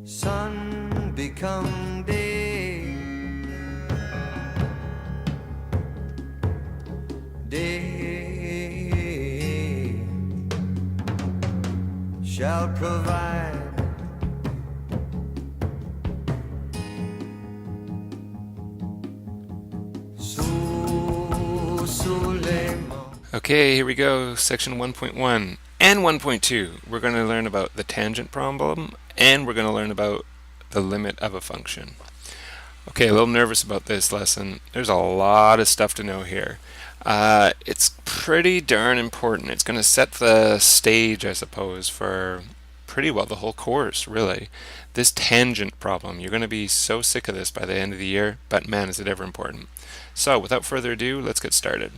Sun become day, day shall provide. Okay, here we go, section 1.1 and 1.2. We're going to learn about the tangent problem, and we're going to learn about the limit of a function. Okay, a little nervous about this lesson. There's a lot of stuff to know here. It's pretty darn important. It's going to set the stage, I suppose, for pretty well the whole course, really. This tangent problem, you're going to be so sick of this by the end of the year, but man, is it ever important. So, without further ado, let's get started.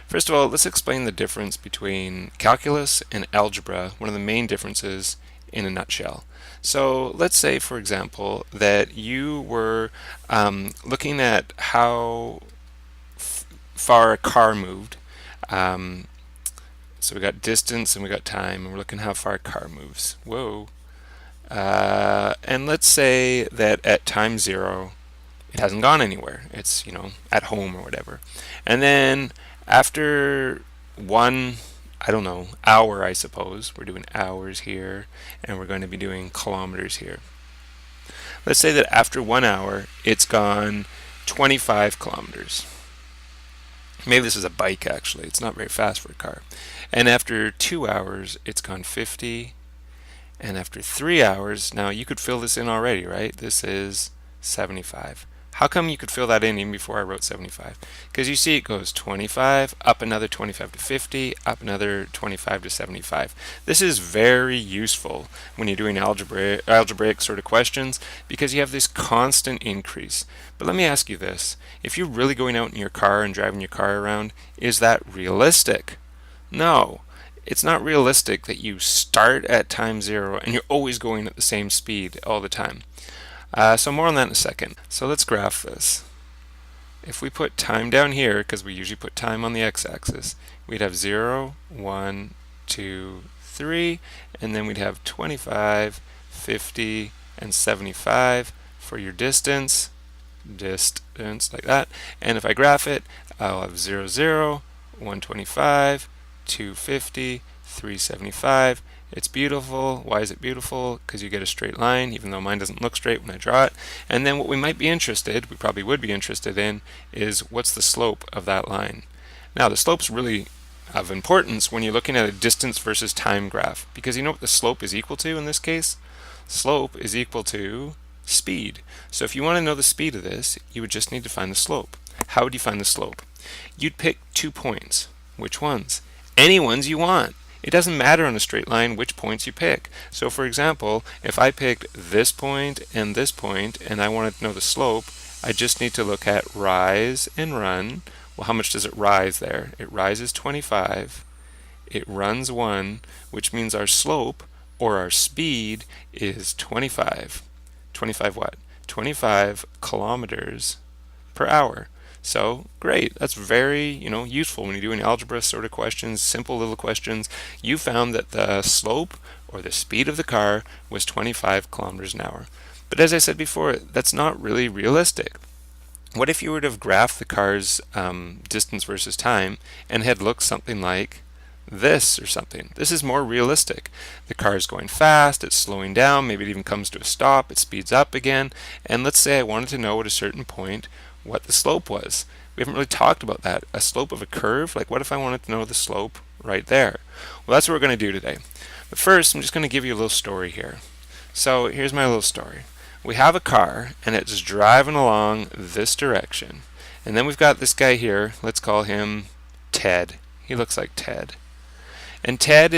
First of all, let's explain the difference between calculus and algebra, one of the main differences in a nutshell. So let's say, for example, that you were looking at how far a car moved. So we got distance and we got time, and we're looking how far a car moves. Whoa. And let's say that at time 0, it hasn't gone anywhere. It's, at home or whatever. And then after one, I don't know, hour, I suppose, we're doing hours here, and we're going to be doing kilometers here. Let's say that after 1 hour, it's gone 25 kilometers. Maybe this is a bike, actually. It's not very fast for a car. And after 2 hours, it's gone 50. And after 3 hours, now you could fill this in already, right? This is 75. How come you could fill that in even before I wrote 75? Because you see it goes 25, up another 25 to 50, up another 25 to 75. This is very useful when you're doing algebraic sort of questions, because you have this constant increase. But let me ask you this. If you're really going out in your car and driving your car around, is that realistic? No. It's not realistic that you start at time 0 and you're always going at the same speed all the time. So more on that in a second. So let's graph this. If we put time down here, because we usually put time on the x-axis, we'd have 0, 1, 2, 3, and then we'd have 25, 50, and 75 for your distance like that. And if I graph it, I'll have 0, 0, 125, 250, 375. It's beautiful. Why is it beautiful? Because you get a straight line, even though mine doesn't look straight when I draw it. And then what we probably would be interested in, is what's the slope of that line. Now, the slope's really of importance when you're looking at a distance versus time graph, because you know what the slope is equal to in this case? Slope is equal to speed. So if you want to know the speed of this, you would just need to find the slope. How would you find the slope? You'd pick 2 points. Which ones? Any ones you want. It doesn't matter on a straight line which points you pick. So for example, if I picked this point, and I wanted to know the slope, I just need to look at rise and run. Well, how much does it rise there? It rises 25. It runs 1, which means our slope, or our speed, is 25. 25 what? 25 kilometers per hour. So great, that's very useful when you're doing algebra sort of questions, simple little questions. You found that the slope or the speed of the car was 25 kilometers an hour. But as I said before, that's not really realistic. What if you were to have graphed the car's distance versus time and had looked something like this or something? This is more realistic. The car is going fast, it's slowing down, maybe it even comes to a stop, it speeds up again, and let's say I wanted to know at a certain point what the slope was. We haven't really talked about that. A slope of a curve, like what if I wanted to know the slope right there? Well, that's what we're going to do today. But first, I'm just going to give you a little story here. So here's my little story. We have a car, and it's driving along this direction. And then we've got this guy here. Let's call him Ted. He looks like Ted. And Ted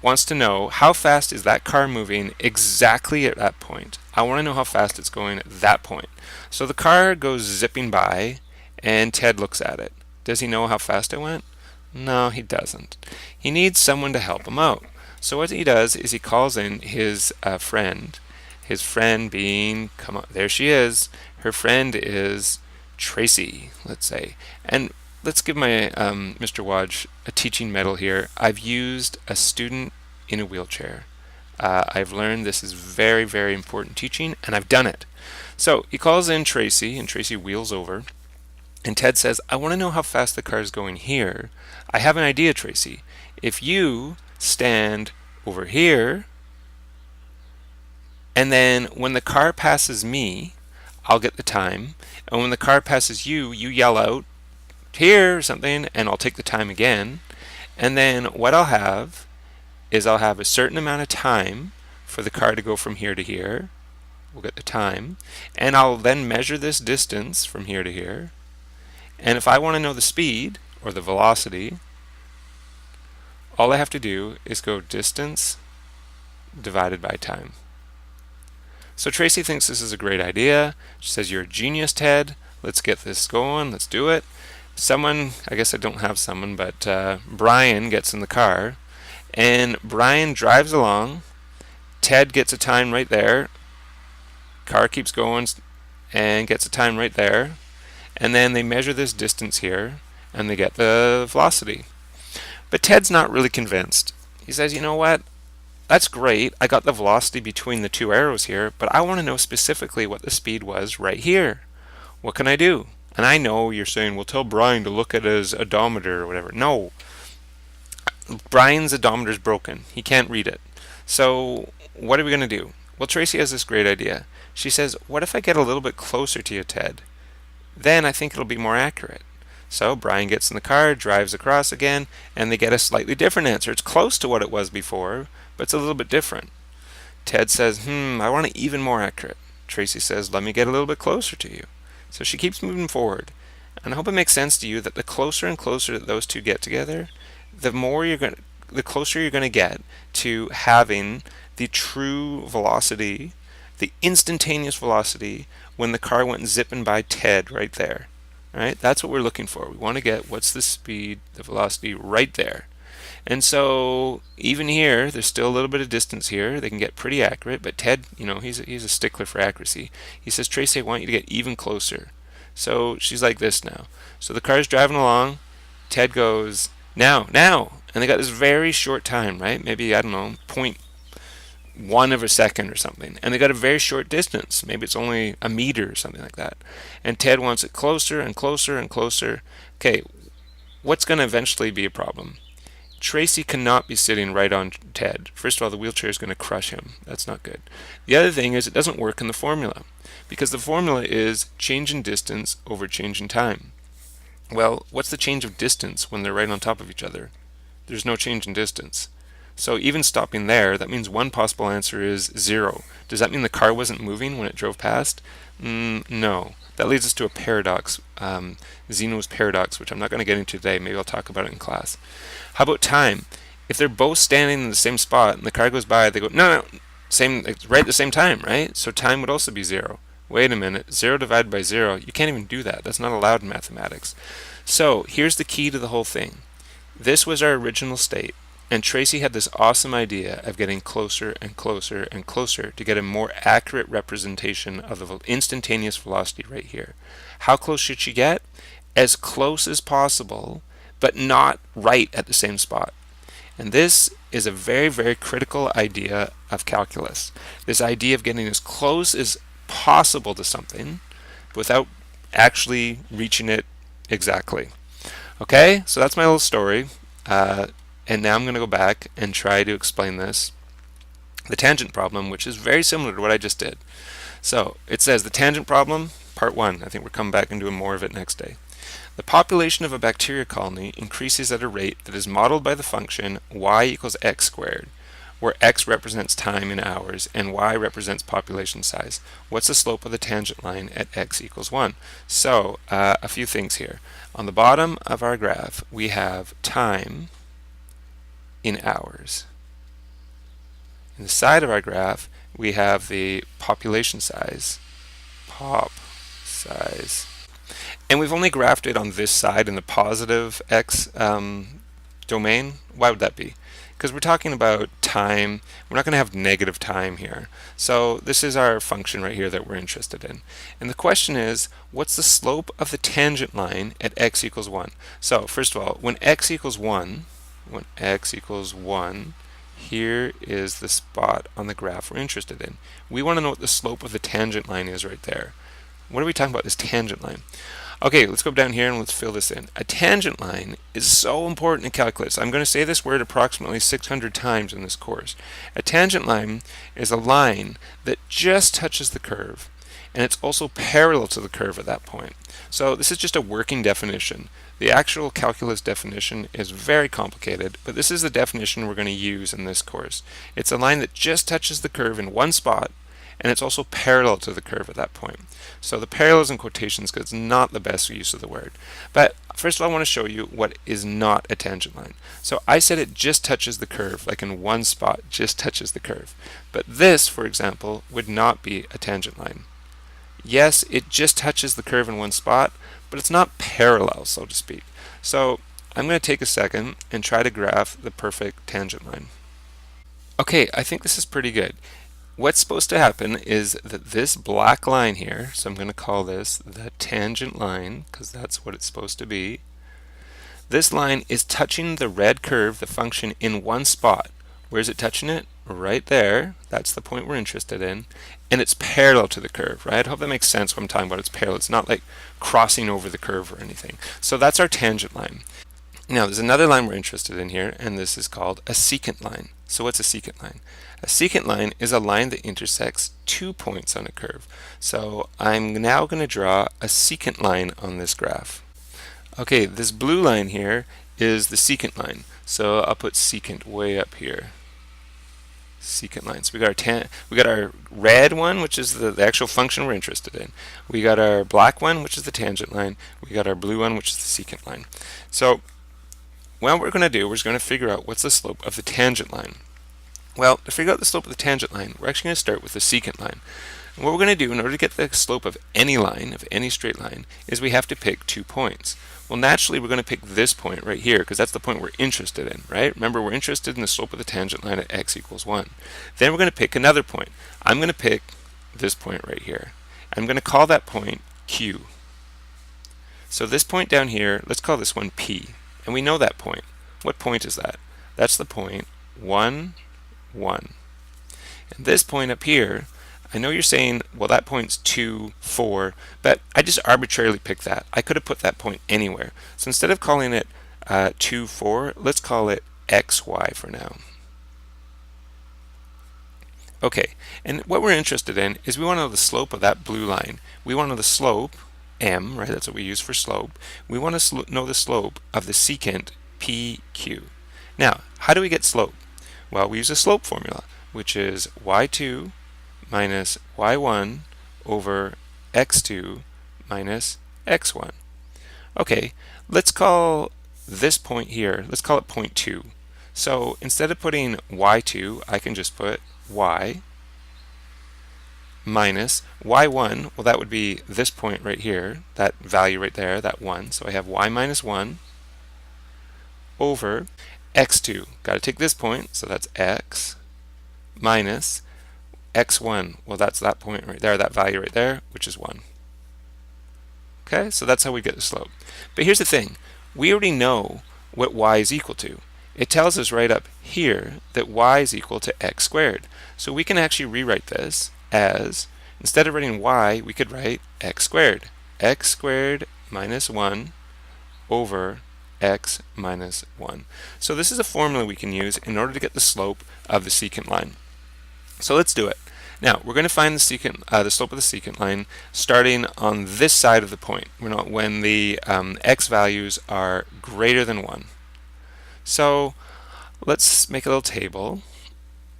wants to know how fast is that car moving exactly at that point. I want to know how fast it's going at that point. So the car goes zipping by, and Ted looks at it. Does he know how fast it went? No, he doesn't. He needs someone to help him out. So what he does is he calls in his friend. His friend being, come on, there she is. Her friend is Tracy, let's say. And let's give my Mr. Wadge a teaching medal here. I've used a student in a wheelchair. I've learned this is very, very important teaching, and I've done it. So he calls in Tracy, and Tracy wheels over, and Ted says, I want to know how fast the car is going here. I have an idea, Tracy. If you stand over here, and then when the car passes me, I'll get the time, and when the car passes you, you yell out, here, or something, and I'll take the time again, and then what I'll have is I'll have a certain amount of time for the car to go from here to here. We'll get the time, and I'll then measure this distance from here to here, and if I want to know the speed or the velocity, all I have to do is go distance divided by time. So Tracy thinks this is a great idea. She says, you're a genius, Ted. Let's get this going. Let's do it. Someone, I guess I don't have someone, but Brian gets in the car, and Brian drives along. Ted gets a time right there. Car keeps going and gets a time right there. And then they measure this distance here, and they get the velocity. But Ted's not really convinced. He says, you know what? That's great. I got the velocity between the two arrows here, but I want to know specifically what the speed was right here. What can I do? And I know you're saying, well, tell Brian to look at his odometer or whatever. No. Brian's odometer is broken. He can't read it. So what are we going to do? Well, Tracy has this great idea. She says, what if I get a little bit closer to you, Ted? Then I think it'll be more accurate. So Brian gets in the car, drives across again, and they get a slightly different answer. It's close to what it was before, but it's a little bit different. Ted says, I want it even more accurate. Tracy says, let me get a little bit closer to you. So she keeps moving forward. And I hope it makes sense to you that the closer and closer that those two get together, the closer you're going to get to having the true velocity, the instantaneous velocity when the car went zipping by Ted right there. Right? That's what we're looking for. We want to get what's the speed, the velocity right there. And so even here, there's still a little bit of distance here. They can get pretty accurate, but Ted, he's a stickler for accuracy. He says, Tracy, I want you to get even closer. So she's like this now. So the car's driving along. Ted goes, now. And they got this very short time, right? Maybe, I don't know, 0.1 of a second or something. And they got a very short distance. Maybe it's only a meter or something like that. And Ted wants it closer and closer and closer. Okay, what's going to eventually be a problem? Tracy cannot be sitting right on Ted. First of all, the wheelchair is going to crush him. That's not good. The other thing is it doesn't work in the formula, because the formula is change in distance over change in time. Well, what's the change of distance when they're right on top of each other? There's no change in distance. So even stopping there, that means one possible answer is 0. Does that mean the car wasn't moving when it drove past? No. That leads us to a paradox, Zeno's paradox, which I'm not going to get into today. Maybe I'll talk about it in class. How about time? If they're both standing in the same spot and the car goes by, they go, no, same, right at the same time, right? So time would also be 0. Wait a minute, 0 divided by 0, you can't even do that. That's not allowed in mathematics. So here's the key to the whole thing. This was our original state, and Tracy had this awesome idea of getting closer and closer and closer to get a more accurate representation of the instantaneous velocity right here. How close should she get? As close as possible, but not right at the same spot. And this is a very, very critical idea of calculus. This idea of getting as close as possible to something without actually reaching it exactly. Okay, so that's my little story. And now I'm going to go back and try to explain this. The tangent problem, which is very similar to what I just did. So it says the tangent problem, part 1. I think we're coming back and doing more of it next day. The population of a bacteria colony increases at a rate that is modeled by the function y equals x squared, where x represents time in hours and y represents population size. What's the slope of the tangent line at x equals 1? So a few things here. On the bottom of our graph, we have time in hours. In the side of our graph, we have the population size, pop size. And we've only graphed it on this side in the positive x domain. Why would that be? Because we're talking about time. We're not going to have negative time here. So this is our function right here that we're interested in. And the question is, what's the slope of the tangent line at x equals 1? So first of all, when x equals 1, here is the spot on the graph we're interested in. We want to know what the slope of the tangent line is right there. What are we talking about, this tangent line? Okay, let's go down here and let's fill this in. A tangent line is so important in calculus. I'm going to say this word approximately 600 times in this course. A tangent line is a line that just touches the curve, and it's also parallel to the curve at that point. So this is just a working definition. The actual calculus definition is very complicated, but this is the definition we're going to use in this course. It's a line that just touches the curve in one spot, and it's also parallel to the curve at that point. So the parallels in quotations because it's not the best use of the word. But first of all, I want to show you what is not a tangent line. So I said it just touches the curve, like in one spot, just touches the curve. But this, for example, would not be a tangent line. Yes, it just touches the curve in one spot, but it's not parallel, so to speak. So I'm going to take a second and try to graph the perfect tangent line. Okay, I think this is pretty good. What's supposed to happen is that this black line here, so I'm going to call this the tangent line because that's what it's supposed to be. This line is touching the red curve, the function, in one spot. Where is it touching it? Right there. That's the point we're interested in. And it's parallel to the curve, right? I hope that makes sense when I'm talking about it's parallel. It's not like crossing over the curve or anything. So that's our tangent line. Now there's another line we're interested in here, and this is called a secant line. So what's a secant line? A secant line is a line that intersects 2 points on a curve. So I'm now going to draw a secant line on this graph. Okay, this blue line here is the secant line. So I'll put secant way up here. Secant line. So we got our red one, which is the actual function we're interested in. We got our black one, which is the tangent line. We got our blue one, which is the secant line. So what we're going to do, we're just going to figure out what's the slope of the tangent line. Well, to figure out the slope of the tangent line, we're actually going to start with the secant line. And what we're going to do in order to get the slope of any line, of any straight line, is we have to pick 2 points. Well, naturally, we're going to pick this point right here because that's the point we're interested in, right? Remember, we're interested in the slope of the tangent line at x equals 1. Then we're going to pick another point. I'm going to pick this point right here. I'm going to call that point Q. So this point down here, let's call this one P. And we know that point. What point is that? That's the point 1, 1. And this point up here, I know you're saying, well, that point's 2, 4, but I just arbitrarily picked that. I could have put that point anywhere. So instead of calling it 2, 4, let's call it XY for now. Okay, and what we're interested in is we want to know the slope of that blue line. We want to know the slope, M, right? That's what we use for slope. We want to know the slope of the secant PQ. Now, how do we get slope? Well, we use a slope formula, which is y2 minus y1 over x2 minus x1. Okay, let's call this point here, let's call it point 2. So instead of putting y2, I can just put y minus y1, well that would be this point right here, that value right there, that 1. So I have y minus 1 over x2. Got to take this point, so that's x minus x1, well that's that point right there, that value right there, which is 1. Okay, so that's how we get the slope. But here's the thing, we already know what y is equal to. It tells us right up here that y is equal to x squared. So we can actually rewrite this as, instead of writing y, we could write x squared. X squared minus 1 over x minus 1. So this is a formula we can use in order to get the slope of the secant line. So let's do it. Now we're going to find the slope of the secant line starting on this side of the point. When the x values are greater than 1. So let's make a little table.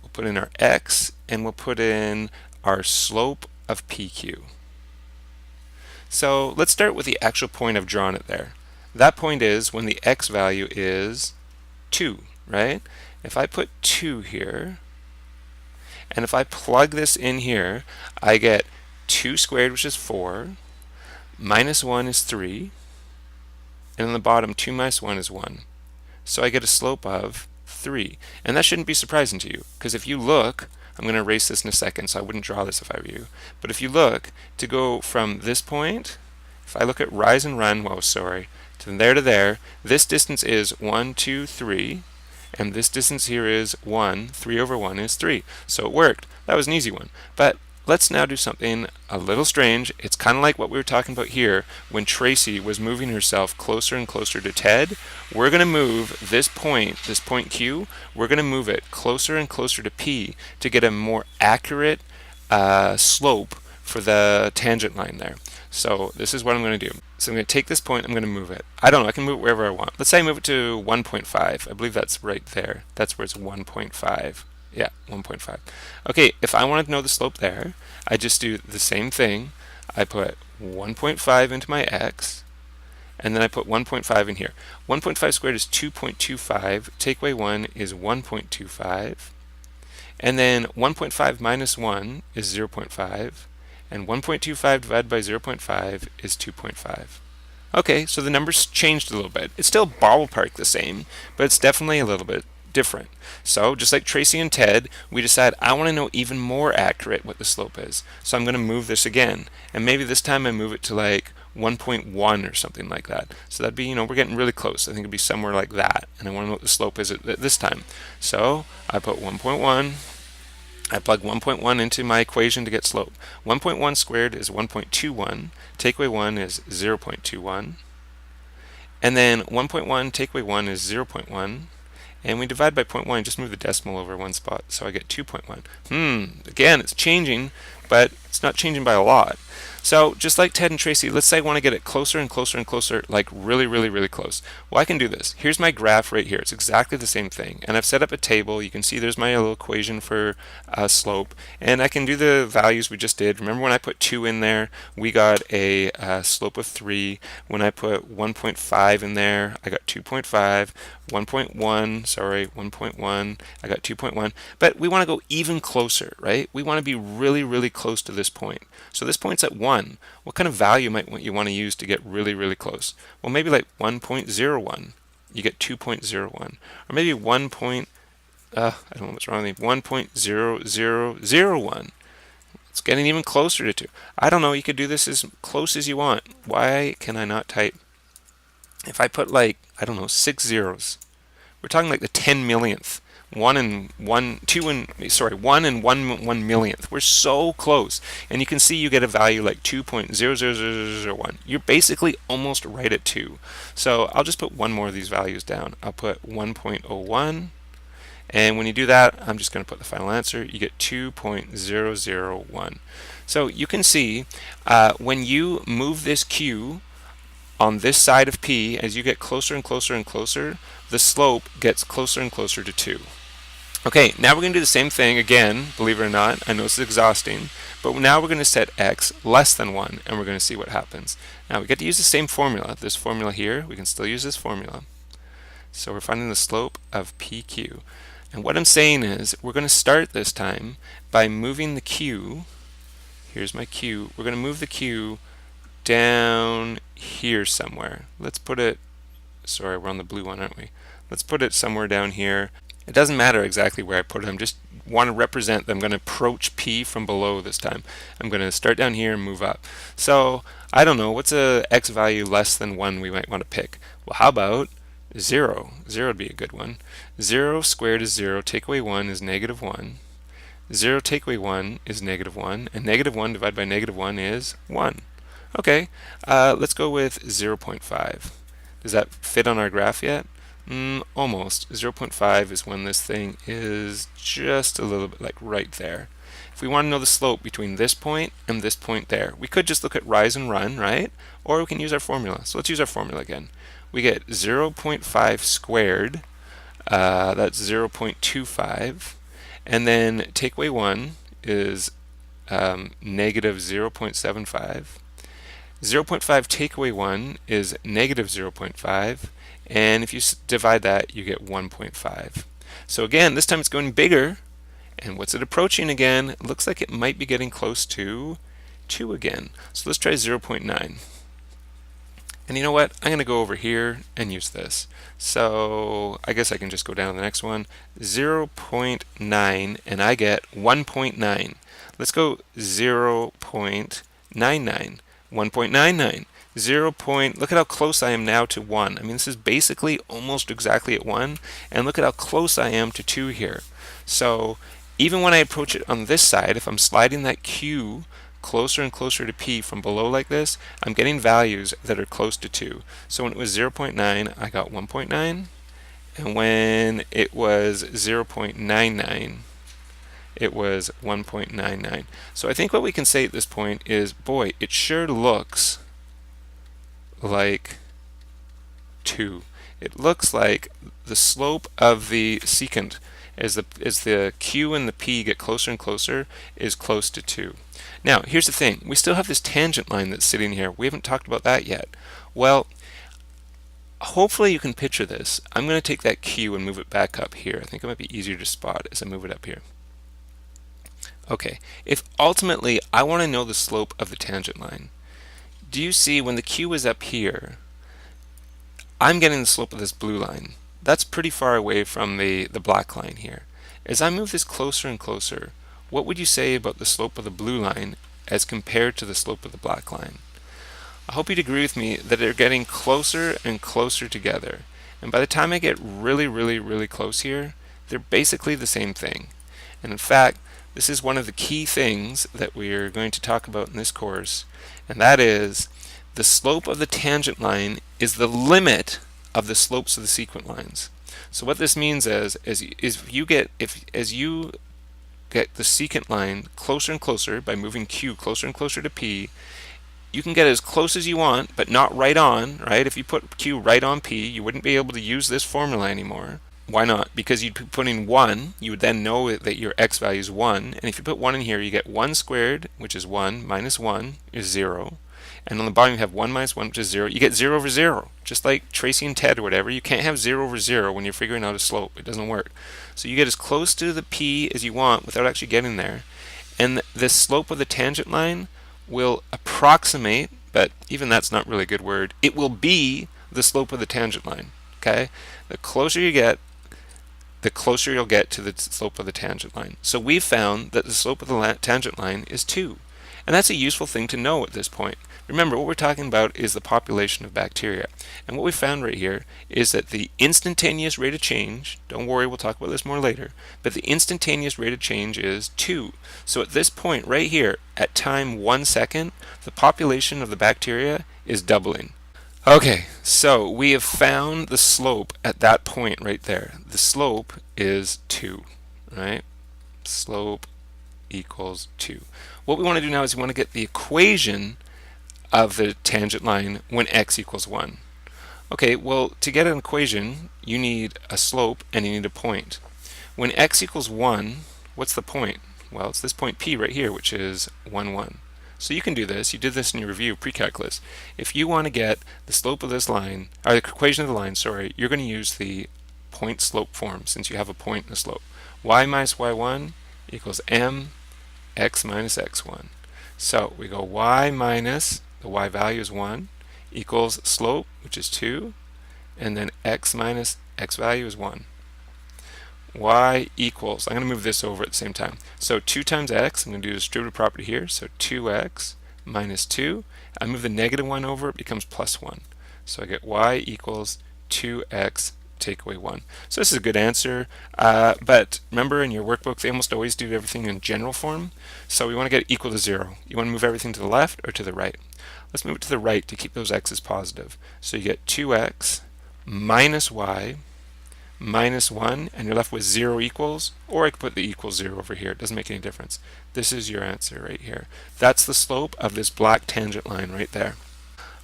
We'll put in our x and we'll put in our slope of PQ. So let's start with the actual point I've drawn it there. That point is when the x value is 2, right? If I put 2 here, and if I plug this in here, I get 2 squared, which is 4, minus 1 is 3, and on the bottom 2 minus 1 is 1. So I get a slope of 3. And that shouldn't be surprising to you, because if you look, I'm going to erase this in a second, so I wouldn't draw this if I were you. But if you look, to go from this point, if I look at rise and run, to there to there, this distance is 1, 2, 3, and this distance here is 1. 3 over 1 is 3. So it worked. That was an easy one. But let's now do something a little strange. It's kind of like what we were talking about here when Tracy was moving herself closer and closer to Ted. We're going to move this point Q, we're going to move it closer and closer to P to get a more accurate slope for the tangent line there. So this is what I'm going to do. So I'm going to take this point, I'm going to move it. I don't know, I can move it wherever I want. Let's say I move it to 1.5. I believe that's right there. That's where it's 1.5. Yeah, 1.5. Okay, if I wanted to know the slope there, I just do the same thing. I put 1.5 into my x, and then I put 1.5 in here. 1.5 squared is 2.25. Take away 1 is 1.25. And then 1.5 minus 1 is 0.5. And 1.25 divided by 0.5 is 2.5. Okay, so the numbers changed a little bit. It's still ballpark the same, but it's definitely a little bit different. So just like Tracy and Ted, we decide I want to know even more accurate what the slope is. So I'm going to move this again. And maybe this time I move it to like 1.1 or something like that. So that'd be, we're getting really close. I think it'd be somewhere like that. And I want to know what the slope is at this time. So I put 1.1. I plug 1.1 into my equation to get slope. 1.1 squared is 1.21. Take away 1 is 0.21. And then 1.1 take away 1 is 0.1. And we divide by 0.1, just move the decimal over one spot, so I get 2.1. Again, it's changing, but it's not changing by a lot. So just like Ted and Tracy, let's say I want to get it closer and closer and closer, like really, really, really close. Well, I can do this. Here's my graph right here. It's exactly the same thing. And I've set up a table. You can see there's my little equation for slope. And I can do the values we just did. Remember when I put 2 in there, we got a slope of 3. When I put 1.5 in there, I got 2.5. 1.1, sorry, 1.1, I got 2.1. But we want to go even closer, right? We want to be really, really close to this point. So this point's at 1. What kind of value might you want to use to get really, really close? Well, maybe like 1.01. You get 2.01. Or maybe I don't know what's wrong with me, 1.0001. It's getting even closer to 2. I don't know, you could do this as close as you want. Why can I not type? If I put like, I don't know, 6 zeros, we're talking like the 10 millionth. 1 and 1 millionth. We're so close. And you can see you get a value like 2.00001. You're basically almost right at 2. So I'll just put one more of these values down. I'll put 1.01. And when you do that, I'm just going to put the final answer. You get 2.001. So you can see when you move this Q on this side of P, as you get closer and closer and closer, the slope gets closer and closer to 2. Okay, now we're going to do the same thing again, believe it or not. I know it's exhausting, but now we're going to set x less than 1, and we're going to see what happens. Now we get to use the same formula. This formula here, we can still use this formula. So we're finding the slope of PQ. And what I'm saying is, we're going to start this time by moving the Q. Here's my Q. We're going to move the Q down here somewhere. Let's put it, sorry, we're on the blue one, aren't we? Let's put it somewhere down here. It doesn't matter exactly where I put it. I'm just want to represent that I'm going to approach P from below this time. I'm going to start down here and move up. So I don't know, what's a x value less than 1 we might want to pick? Well, how about 0? 0 would be a good one. 0 squared is 0. Take away 1 is negative 1. 0 take away 1 is negative 1. And negative 1 divided by negative 1 is 1. Okay, let's go with 0.5. Does that fit on our graph yet? Almost. 0.5 is when this thing is just a little bit like right there. If we want to know the slope between this point and this point there, we could just look at rise and run, right? Or we can use our formula. So let's use our formula again. We get 0.5 squared, that's 0.25, and then take away 1 is negative 0.75. 0.5 take away 1 is negative 0.5, and if you divide that, you get 1.5. So again, this time it's going bigger, and what's it approaching again? It looks like it might be getting close to 2 again. So let's try 0.9. And you know what? I'm going to go over here and use this. So I guess I can just go down to the next one. 0.9, and I get 1.9. Let's go 0.99. 1.99. Look at how close I am now to 1. I mean, this is basically almost exactly at 1, and look at how close I am to 2 here. So even when I approach it on this side, if I'm sliding that Q closer and closer to P from below like this, I'm getting values that are close to 2. So when it was 0.9, I got 1.9, and when it was 0.99, it was 1.99. So I think what we can say at this point is, boy, it sure looks like 2. It looks like the slope of the secant as the Q and the P get closer and closer is close to 2. Now, here's the thing. We still have this tangent line that's sitting here. We haven't talked about that yet. Well, hopefully you can picture this. I'm going to take that Q and move it back up here. I think it might be easier to spot as I move it up here. Okay, if ultimately I want to know the slope of the tangent line, do you see when the Q is up here, I'm getting the slope of this blue line. That's pretty far away from the black line here. As I move this closer and closer, what would you say about the slope of the blue line as compared to the slope of the black line? I hope you'd agree with me that they're getting closer and closer together. And by the time I get really, really, really close here, they're basically the same thing. And in fact, this is one of the key things that we're going to talk about in this course, and that is the slope of the tangent line is the limit of the slopes of the secant lines. So what this means is as you get the secant line closer and closer by moving Q closer and closer to P, you can get as close as you want, but not right on, right? If you put Q right on P, you wouldn't be able to use this formula anymore. Why not? Because you'd be putting 1, you would then know that your x value is 1, and if you put 1 in here, you get 1 squared, which is 1, minus 1 is 0, and on the bottom you have 1 minus 1, which is 0. You get 0 over 0, just like Tracy and Ted or whatever. You can't have 0 over 0 when you're figuring out a slope. It doesn't work. So you get as close to the P as you want without actually getting there, and the slope of the tangent line will approximate, but even that's not really a good word, it will be the slope of the tangent line. Okay? The closer you get, the closer you'll get to the slope of the tangent line. So we've found that the slope of the tangent line is 2. And that's a useful thing to know at this point. Remember, what we're talking about is the population of bacteria. And what we found right here is that the instantaneous rate of change, don't worry, we'll talk about this more later, but the instantaneous rate of change is 2. So at this point right here, at time 1 second, the population of the bacteria is doubling. Okay, so we have found the slope at that point right there. The slope is 2, right? Slope equals 2. What we want to do now is we want to get the equation of the tangent line when x equals 1. Okay, well, to get an equation, you need a slope and you need a point. When x equals 1, what's the point? Well, it's this point P right here, which is 1, 1. So you can do this. You did this in your review pre-calculus. If you want to get the slope of this line, or the equation of the line, sorry, you're going to use the point slope form since you have a point and a slope. Y minus y1 equals m x minus x1. So we go y minus, the y value is 1, equals slope, which is 2, and then x minus x value is 1. Y equals, I'm going to move this over at the same time. So 2 times x, I'm going to do the distributive property here, so 2x minus 2. I move the negative 1 over, it becomes plus 1. So I get y equals 2x take away 1. So this is a good answer, but remember in your workbook they almost always do everything in general form. So we want to get equal to 0. You want to move everything to the left or to the right? Let's move it to the right to keep those x's positive. So you get 2x minus y minus 1, and you're left with 0 equals, or I could put the equals 0 over here. It doesn't make any difference. This is your answer right here. That's the slope of this black tangent line right there.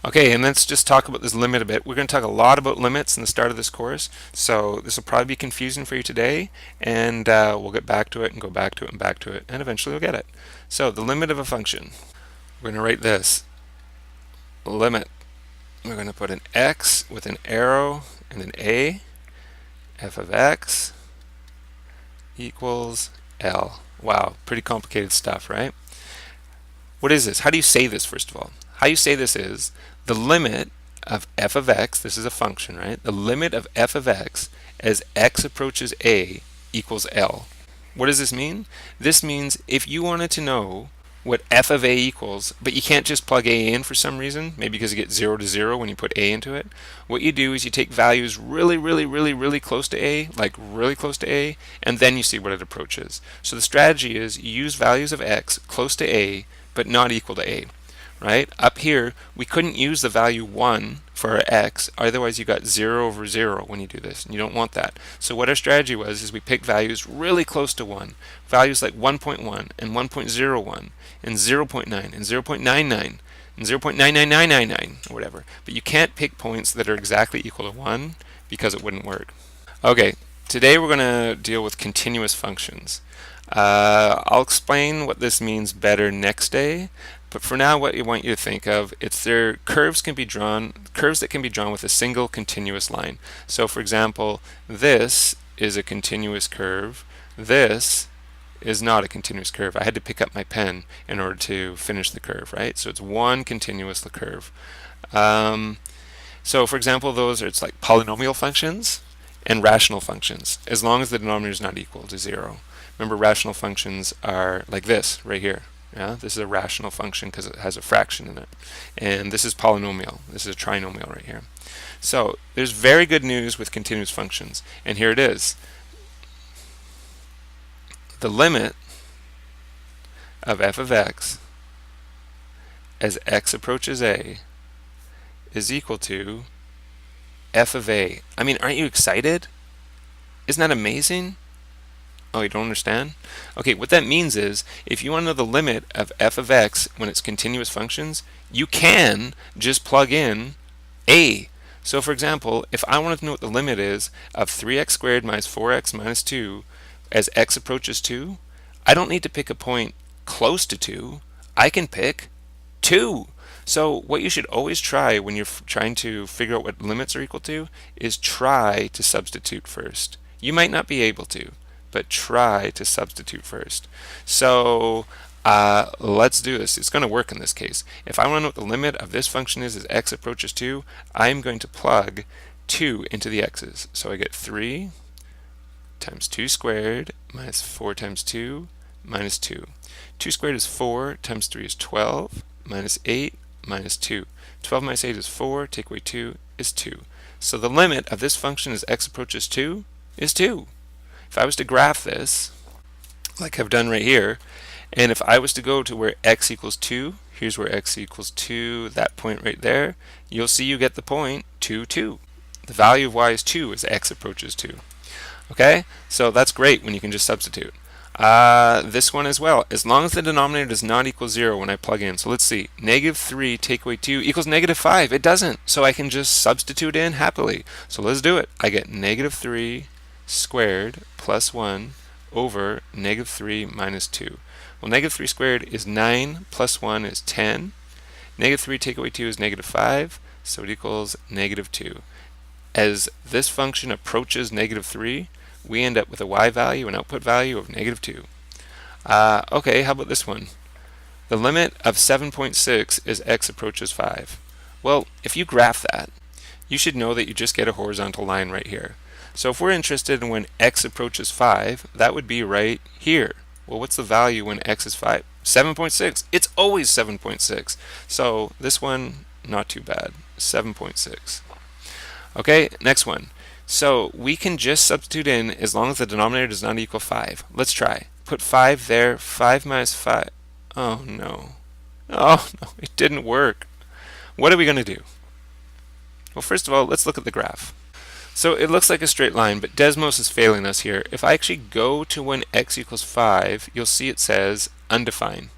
Okay, and let's just talk about this limit a bit. We're going to talk a lot about limits in the start of this course, so this will probably be confusing for you today, and we'll get back to it and go back to it and back to it, and eventually we'll get it. So the limit of a function, we're going to write this. Limit. We're going to put an x with an arrow and an a. F of x equals L. Wow, pretty complicated stuff, right? What is this? How do you say this, first of all? How you say this is the limit of f of x, this is a function, right? The limit of f of x as x approaches a equals L. What does this mean? This means if you wanted to know what f of a equals, but you can't just plug a in for some reason, maybe because you get 0 to 0 when you put a into it. What you do is you take values really close to a, like really close to a, and then you see what it approaches. So the strategy is you use values of x close to a, but not equal to a. Right? Up here, we couldn't use the value 1 for our x, otherwise you got 0 over 0 when you do this, and you don't want that. So what our strategy was is we picked values really close to 1, values like 1.1 and 1.01 and 0.9 and 0.99 and 0.99999 or whatever. But you can't pick points that are exactly equal to 1 because it wouldn't work. Okay, today we're going to deal with continuous functions. I'll explain what this means better next day. But for now, what I want you to think of, it's their curves that can be drawn with a single continuous line. So for example, this is a continuous curve. This is not a continuous curve. I had to pick up my pen in order to finish the curve, right? So it's one continuous curve. So for example, it's like polynomial functions and rational functions, as long as the denominator is not equal to 0. Remember, rational functions are like this right here. Yeah, this is a rational function because it has a fraction in it. And this is polynomial. This is a trinomial right here. So there's very good news with continuous functions. And here it is. The limit of f of x as x approaches a is equal to f of a. I mean, aren't you excited? Isn't that amazing? Oh, you don't understand? Okay, what that means is, if you want to know the limit of f of x when it's continuous functions, you can just plug in a. So for example, if I wanted to know what the limit is of 3x squared minus 4x minus 2 as x approaches 2, I don't need to pick a point close to 2. I can pick 2. So what you should always try when you're trying to figure out what limits are equal to is try to substitute first. You might not be able to, but try to substitute first. So let's do this. It's going to work in this case. If I want to know what the limit of this function is as x approaches 2, I'm going to plug 2 into the x's. So I get 3 times 2 squared minus 4 times 2 minus 2. 2 squared is 4 times 3 is 12 minus 8 minus 2. 12 minus 8 is 4. Take away 2 is 2. So the limit of this function as x approaches 2 is 2. If I was to graph this, like I've done right here, and if I was to go to where x equals 2, here's where x equals 2, that point right there, you'll see you get the point 2, 2. The value of y is 2 as x approaches 2. Okay, so that's great when you can just substitute. This one as well, as long as the denominator does not equal 0 when I plug in. So let's see, negative 3 take away 2 equals negative 5. It doesn't, so I can just substitute in happily. So let's do it. I get negative 3 squared plus 1 over negative 3 minus 2. Well, negative 3 squared is 9 plus 1 is 10. Negative 3 take away 2 is negative 5, so it equals negative 2. As this function approaches negative 3, we end up with a y value, an output value of negative 2. Okay, how about this one? The limit of 7.6 as x approaches 5. Well, if you graph that, you should know that you just get a horizontal line right here. So if we're interested in when x approaches 5, that would be right here. Well, what's the value when x is 5? 7.6. It's always 7.6. So this one, not too bad. 7.6. Okay, next one. So we can just substitute in as long as the denominator does not equal 5. Let's try. Put 5 there. 5 minus 5. Oh no. Oh no, it didn't work. What are we going to do? Well, first of all, let's look at the graph. So it looks like a straight line, but Desmos is failing us here. If I actually go to when x equals 5, you'll see it says undefined.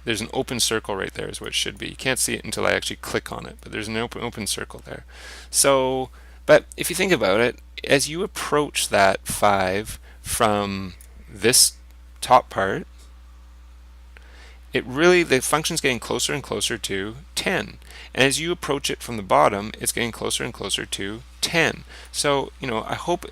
There's an open circle right there is what it should be. You can't see it until I actually click on it, but there's an open circle there. So, but if you think about it, as you approach that 5 from this top part, the function's getting closer and closer to 10. And as you approach it from the bottom, it's getting closer and closer to 10. So, I hope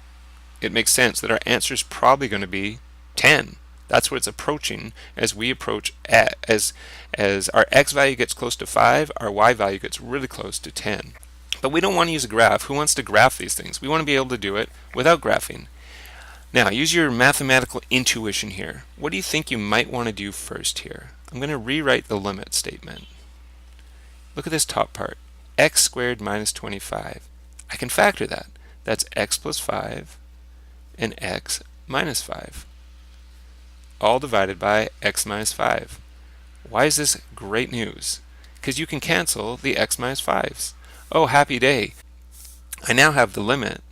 it makes sense that our answer is probably going to be 10. That's what it's approaching as we approach, as our x value gets close to 5, our y value gets really close to 10. But we don't want to use a graph. Who wants to graph these things? We want to be able to do it without graphing. Now, use your mathematical intuition here. What do you think you might want to do first here? I'm going to rewrite the limit statement. Look at this top part. X squared minus 25. I can factor that. That's x plus 5 and x minus 5. All divided by x minus 5. Why is this great news? Because you can cancel the x minus 5s. Oh, happy day. I now have the limit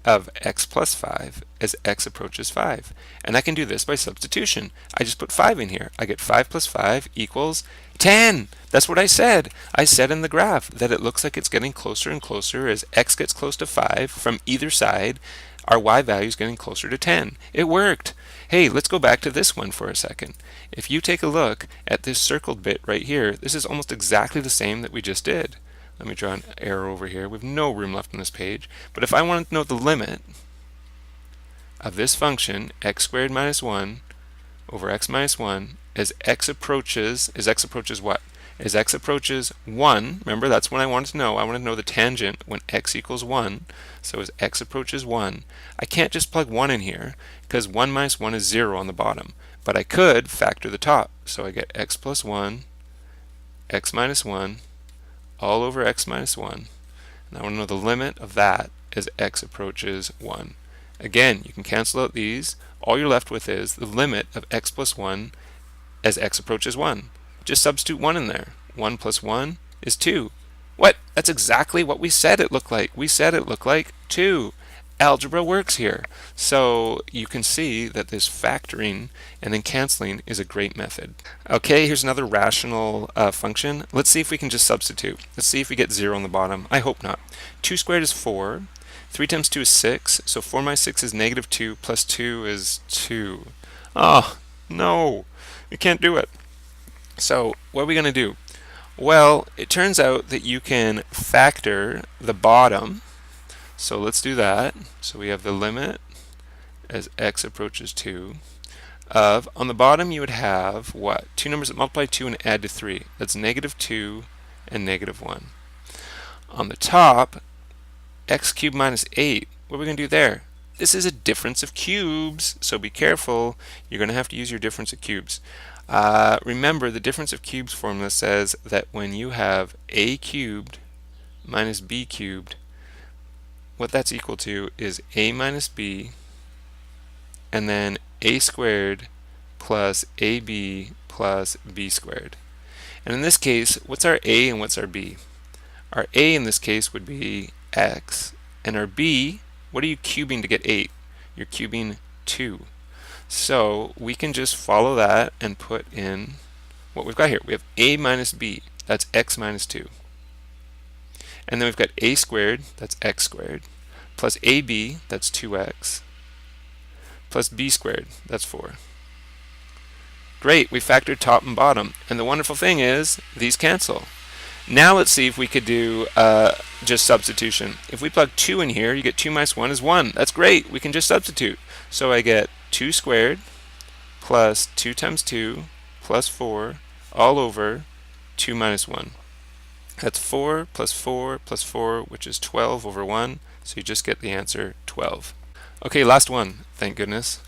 of x plus 5 as x approaches 5. And I can do this by substitution. I just put 5 in here. I get 5 plus 5 equals 10. That's what I said. I said in the graph that it looks like it's getting closer and closer as x gets close to 5 from either side. Our y value is getting closer to 10. It worked. Hey, let's go back to this one for a second. If you take a look at this circled bit right here, this is almost exactly the same that we just did. Let me draw an arrow over here. We have no room left on this page. But if I wanted to know the limit of this function, x squared minus 1 over x minus 1, as x approaches what? As x approaches 1, remember that's what I wanted to know. I wanted to know the tangent when x equals 1. So as x approaches 1, I can't just plug 1 in here because 1 minus 1 is 0 on the bottom. But I could factor the top. So I get x plus 1, x minus 1, all over x minus 1. And I want to know the limit of that as x approaches 1. Again, you can cancel out these. All you're left with is the limit of x plus 1 as x approaches 1. Just substitute 1 in there. 1 plus 1 is 2. What? That's exactly what we said it looked like. We said it looked like 2. Algebra works here. So you can see that this factoring and then canceling is a great method. Okay, here's another rational function. Let's see if we can just substitute. Let's see if we get 0 on the bottom. I hope not. 2 squared is 4. 3 times 2 is 6. So 4 minus 6 is negative 2 plus 2 is 2. Oh, no. We can't do it. So what are we going to do? Well, it turns out that you can factor the bottom. So let's do that. So we have the limit as x approaches 2 of, on the bottom you would have what? Two numbers that multiply 2 and add to 3. That's negative 2 and negative 1. On the top, x cubed minus 8. What are we going to do there? This is a difference of cubes, so be careful. You're going to have to use your difference of cubes. Remember, the difference of cubes formula says that when you have a cubed minus b cubed, what that's equal to is a minus b and then a squared plus ab plus b squared. And in this case, what's our a and what's our b? Our a in this case would be x, and our b, what are you cubing to get 8? You're cubing 2. So we can just follow that and put in what we've got here. We have a minus b, that's x minus 2. And then we've got a squared, that's x squared, plus ab, that's 2x, plus b squared, that's 4. Great, we factored top and bottom. And the wonderful thing is, these cancel. Now let's see if we could do just substitution. If we plug 2 in here, you get 2 minus 1 is 1. That's great, we can just substitute. So I get 2 squared plus 2 times 2 plus 4 all over 2 minus 1. That's 4 plus 4 plus 4, which is 12 over 1. So you just get the answer 12. Okay, last one, thank goodness.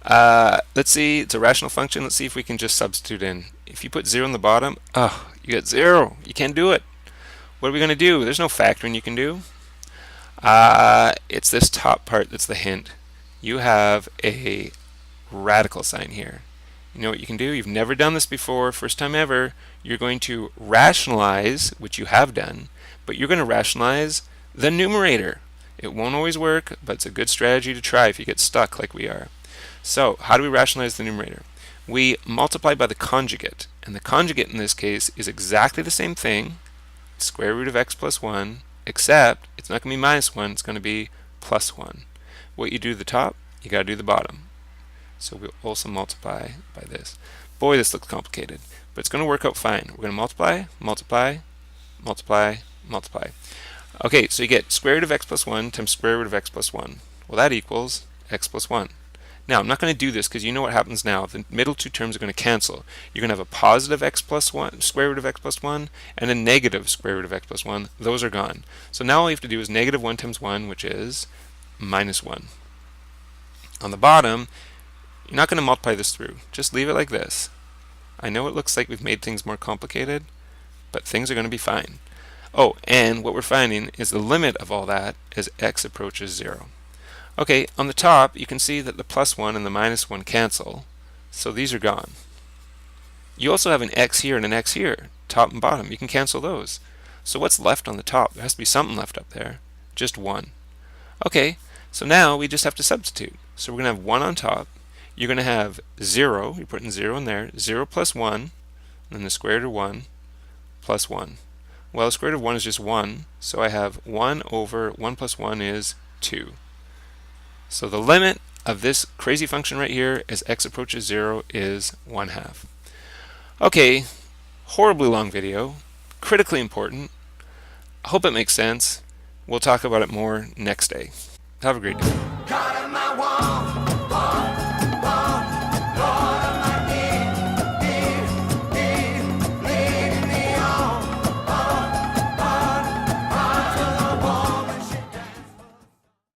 Let's see, it's a rational function. Let's see if we can just substitute in. If you put 0 in the bottom, oh, you get 0. You can't do it. What are we going to do? There's no factoring you can do. It's this top part that's the hint. You have a radical sign here. You know what you can do? You've never done this before, first time ever. You're going to rationalize, which you have done, but you're going to rationalize the numerator. It won't always work, but it's a good strategy to try if you get stuck like we are. So, how do we rationalize the numerator? We multiply by the conjugate, and the conjugate in this case is exactly the same thing, square root of x plus 1, except it's not going to be minus 1, it's going to be plus 1. What you do to the top, you got to do the bottom. So we'll also multiply by this. Boy, this looks complicated, but it's going to work out fine. We're going to multiply, multiply, multiply, multiply. Okay, so you get square root of x plus 1 times square root of x plus 1. Well, that equals x plus 1. Now, I'm not going to do this because you know what happens now. The middle two terms are going to cancel. You're going to have a positive x plus 1, square root of x plus 1, and a negative square root of x plus 1. Those are gone. So now all you have to do is negative 1 times 1, which is minus 1. On the bottom, you're not going to multiply this through. Just leave it like this. I know it looks like we've made things more complicated, but things are going to be fine. Oh, and what we're finding is the limit of all that as x approaches 0. Okay, on the top, you can see that the plus 1 and the minus 1 cancel, so these are gone. You also have an x here and an x here, top and bottom. You can cancel those. So what's left on the top? There has to be something left up there. Just 1. Okay, so now we just have to substitute. So we're going to have 1 on top. You're going to have 0. You're putting 0 in there. 0 plus 1, and then the square root of 1 plus 1. Well, the square root of 1 is just 1, so I have 1 over 1 plus 1 is 2. So the limit of this crazy function right here as x approaches 0 is 1/2. Okay, horribly long video, critically important. I hope it makes sense. We'll talk about it more next day. Have a great day.